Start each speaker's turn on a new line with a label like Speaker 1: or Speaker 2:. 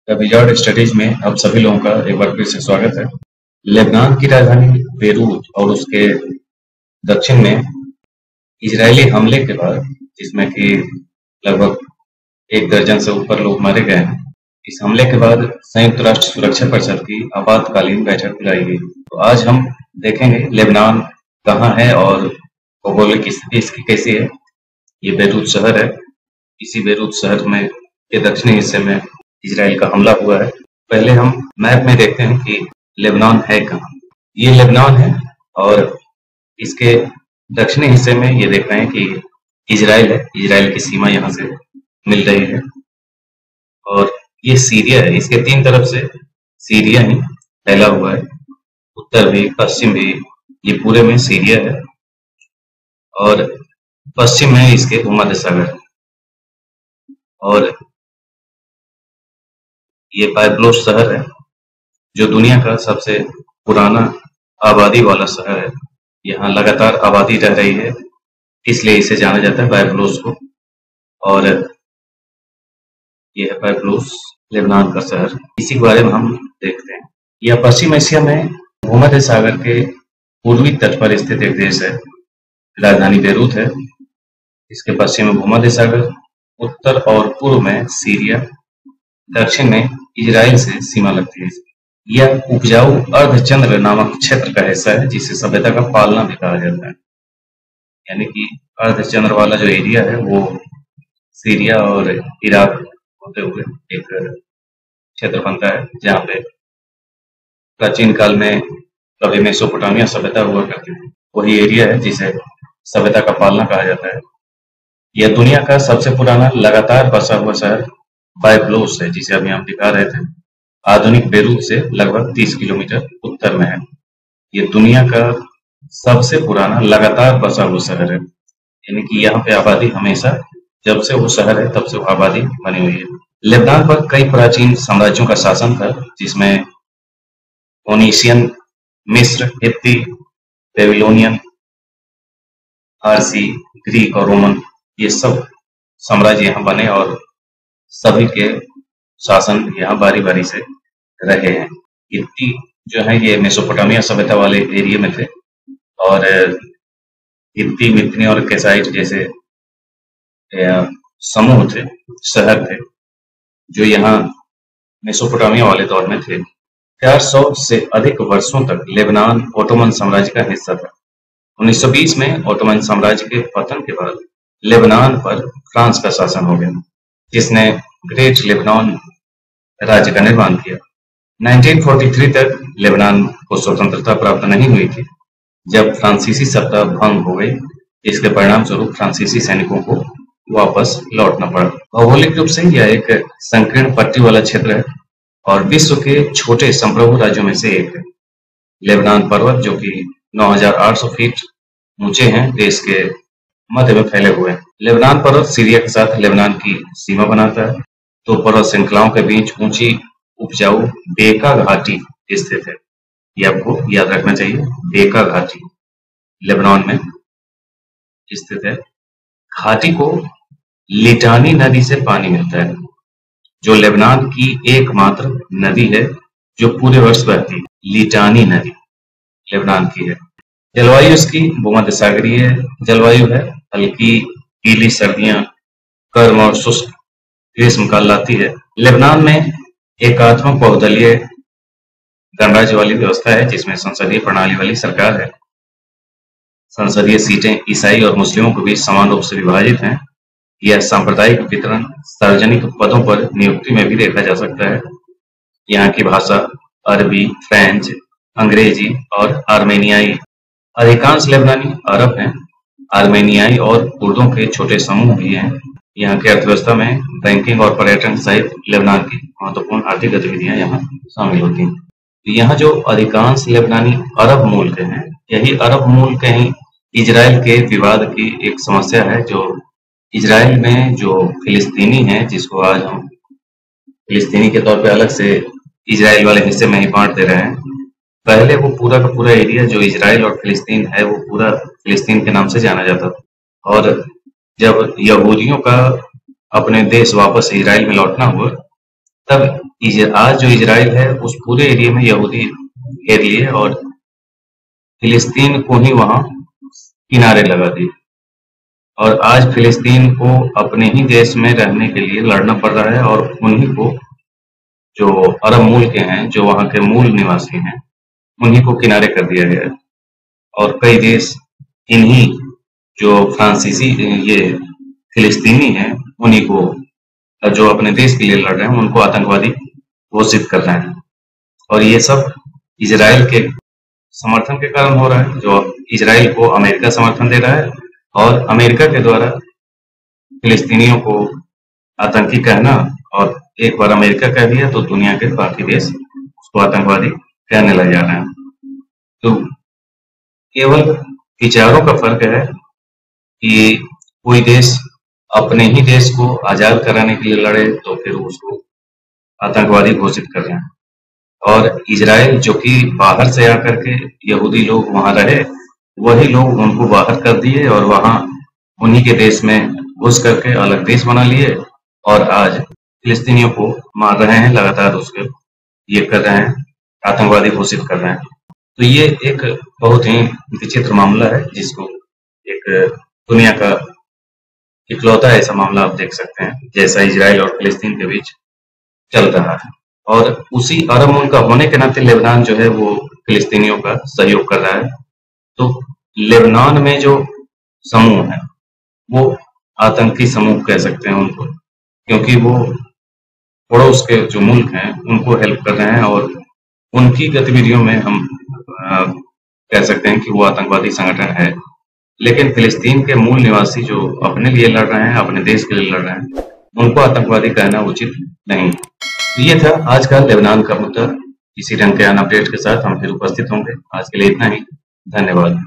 Speaker 1: Wizard studies में आप सभी लोगों का एक बार फिर से स्वागत है। लेबनान की राजधानी बेरूत और उसके दक्षिण में इजरायली हमले के बाद, जिसमें कि लगभग 1 दर्जन से ऊपर लोग मारे गए हैं, इस हमले के बाद संयुक्त राष्ट्र सुरक्षा परिषद की आपातकालीन बैठक बुलाई गई। तो आज हम देखेंगे लेबनान कहाँ है और भौगोलिक स्थिति इसकी कैसी है। ये बेरूत शहर है। इसी बेरूत शहर में के दक्षिणी हिस्से में इजराइल का हमला हुआ है। पहले हम मैप में देखते हैं कि लेबनान है कहाँ। ये लेबनान है और इसके दक्षिणी हिस्से में ये देख रहे हैं कि इजराइल है। इजराइल की सीमा यहाँ से मिल रही है और ये सीरिया है। इसके 3 तरफ से सीरिया ही फैला हुआ है, उत्तर भी पश्चिम भी। ये पूरे में सीरिया है और पश्चिम में इसके भूमध्य सागर है। और ये बायब्लोस शहर है जो दुनिया का सबसे पुराना आबादी वाला शहर है। यहाँ लगातार आबादी रह रही है, इसलिए इसे जाना जाता है बायब्लोस को। और यह है बायब्लोस, लेबनान का शहर। इसी के बारे में हम देखते हैं। यह पश्चिम एशिया में भूमध्य सागर के पूर्वी तट पर स्थित एक देश है। राजधानी बेरूत है। इसके पश्चिम में भूमध्य सागर, उत्तर और पूर्व में सीरिया, दक्षिण में इजराइल से सीमा लगती है। यह उपजाऊ अर्धचंद्र नामक क्षेत्र का हिस्सा है, जिसे सभ्यता का पालना भी कहा जाता है। यानी कि अर्धचंद्र वाला जो एरिया है वो सीरिया और इराक होते हुए एक क्षेत्र बनता है, जहाँ पे प्राचीन काल में कभी मेसोपोटामिया सभ्यता हुआ करती थी। वही एरिया है जिसे सभ्यता का पालना कहा जाता है। यह दुनिया का सबसे पुराना लगातार बसा हुआ शहर बायब्लोस है, जिसे अभी हम दिखा रहे थे। आधुनिक बेरूत से लगभग 30 किलोमीटर उत्तर में है। ये दुनिया का सबसे पुराना लगातार बसा हुआ शहर है। यानी कि यहाँ पे आबादी हमेशा, जब से वो शहर है तब से वो आबादी बनी हुई है। लेबनान पर कई प्राचीन साम्राज्यों का शासन था, जिसमें फोनीशियन, मिस्र, हित्ती, बेबीलोनियन, फारसी, ग्रीक और रोमन, ये सब साम्राज्य यहाँ बने और सभी के शासन यहाँ बारी बारी से रहे हैं। हित्ती जो है ये मेसोपोटामिया सभ्यता वाले एरिया में थे और हित्ती, मित्नी और केसाइट जैसे समूह थे, शहर थे, जो यहाँ मेसोपोटामिया वाले दौर में थे। 400 से अधिक वर्षों तक लेबनान ओटोमन साम्राज्य का हिस्सा था। 1920 में ओटोमन साम्राज्य के पतन के बाद लेबनान पर फ्रांस का शासन हो गया, जिसने ग्रेट लेबनान राज्य का निर्माण किया। 1943 तक लेबनान को स्वतंत्रता प्राप्त नहीं हुई थी, जब फ्रांसीसी सत्ता भंग हो गई। इसके परिणाम स्वरूप फ्रांसीसी सैनिकों को वापस लौटना पड़ा। भौगोलिक रूप से यह एक संकीर्ण पट्टी वाला क्षेत्र है और विश्व के छोटे संप्रभु राज्यों में से एक है। लेबनान पर्वत, जो कि 9,800 फीट ऊंचे हैं, देश के मध्य में फैले हुए हैं। लेबनान पर्वत सीरिया के साथ लेबनान की सीमा बनाता है। 2 पर्वत श्रृंखलाओं के बीच ऊंची उपजाऊ बेका घाटी स्थित है। ये आपको याद रखना चाहिए। बेका घाटी लेबनान में स्थित है। घाटी को लिटानी नदी से पानी मिलता है, जो लेबनान की एकमात्र नदी है जो पूरे वर्ष बहती है। लिटानी नदी लेबनान की है। जलवायु इसकी भूमध्य सागरीय जलवायु है। हल्की गीली सर्दियां गर्म और शुष्क ग्रीष्म काल लाती है। लेबनान में एकात्मक बहुदलीय गणराज्य वाली व्यवस्था है, जिसमें संसदीय प्रणाली वाली सरकार है। संसदीय सीटें ईसाई और मुस्लिमों के बीच समान रूप से विभाजित हैं। यह सांप्रदायिक वितरण सार्वजनिक पदों पर नियुक्ति में भी देखा जा सकता है। यहाँ की भाषा अरबी, फ्रेंच, अंग्रेजी और आर्मेनियाई। अधिकांश लेबनानी अरब हैं। आर्मेनियाई और कुर्दों के छोटे समूह भी हैं। यहाँ की अर्थव्यवस्था में बैंकिंग और पर्यटन सहित लेबनान की महत्वपूर्ण आर्थिक गतिविधियां यहाँ शामिल होती हैं। यहाँ जो अधिकांश लेबनानी अरब मूल के हैं, यही अरब मूल के ही इजराइल के विवाद की एक समस्या है। जो इजराइल में जो फिलिस्तीनी हैं, जिसको आज हम फिलिस्तीनी के तौर पे अलग से इजराइल वाले हिस्से में ही बांट दे रहे हैं, पहले वो पूरा का पूरा एरिया जो इजराइल और फिलिस्तीन है, वो पूरा फिलिस्तीन के नाम से जाना जाता था। और जब यहूदियों का अपने देश वापस इजराइल में लौटना हुआ, तब आज जो इजराइल है उस पूरे एरिया में यहूदी घेर लिए और फिलिस्तीन को ही वहां किनारे लगा दिए। और आज फिलिस्तीन को अपने ही देश में रहने के लिए लड़ना पड़ रहा है और उन्हीं को, जो अरब मूल के हैं, जो वहां के मूल निवासी हैं, उन्हीं को किनारे कर दिया गया है। और कई देश इन्हीं जो फ्रांसीसी ये फिलिस्तीनी हैं उन्हीं को, जो अपने देश के लिए लड़ रहे हैं, उनको आतंकवादी घोषित कर रहे हैं। और ये सब इजराइल के समर्थन के कारण हो रहा है, जो इजराइल को अमेरिका समर्थन दे रहा है और अमेरिका के द्वारा फिलिस्तीनियों को आतंकी कहना, और एक बार अमेरिका कह दिया तो दुनिया के बाकी देश उसको आतंकवादी कहने लग जा रहे हैं। तो केवल विचारों का फर्क है कि कोई देश अपने ही देश को आजाद कराने के लिए लड़े तो फिर उसको आतंकवादी घोषित कर रहे हैं, और इजराइल जो कि बाहर से आकर के यहूदी लोग वहां रहे, वही लोग उनको बाहर कर दिए और वहां उन्हीं के देश में घुस करके अलग देश बना लिए और आज फिलिस्तीनियों को मार रहे हैं, लगातार उसके ये कर रहे हैं, आतंकवादी घोषित कर रहे हैं। तो ये एक बहुत ही विचित्र मामला है, जिसको एक दुनिया का इकलौता ऐसा मामला आप देख सकते हैं जैसा इजराइल और फिलिस्तीन के बीच चल रहा है। और उसी अरब मुल्क का होने के नाते लेबनान जो है वो फिलिस्तीनियों का सहयोग कर रहा है। तो लेबनान में जो समूह है वो आतंकी समूह कह सकते हैं उनको, क्योंकि वो पड़ोस के जो मुल्क हैं उनको हेल्प कर रहे हैं और उनकी गतिविधियों में हम कह सकते हैं कि वो आतंकवादी संगठन है। लेकिन फिलिस्तीन के मूल निवासी जो अपने लिए लड़ रहे हैं, अपने देश के लिए लड़ रहे हैं, उनको आतंकवादी कहना उचित नहीं। तो ये था आज का लेबनान का मुद्दा। इसी रंग के अपडेट के साथ हम फिर उपस्थित होंगे। आज के लिए इतना ही। धन्यवाद।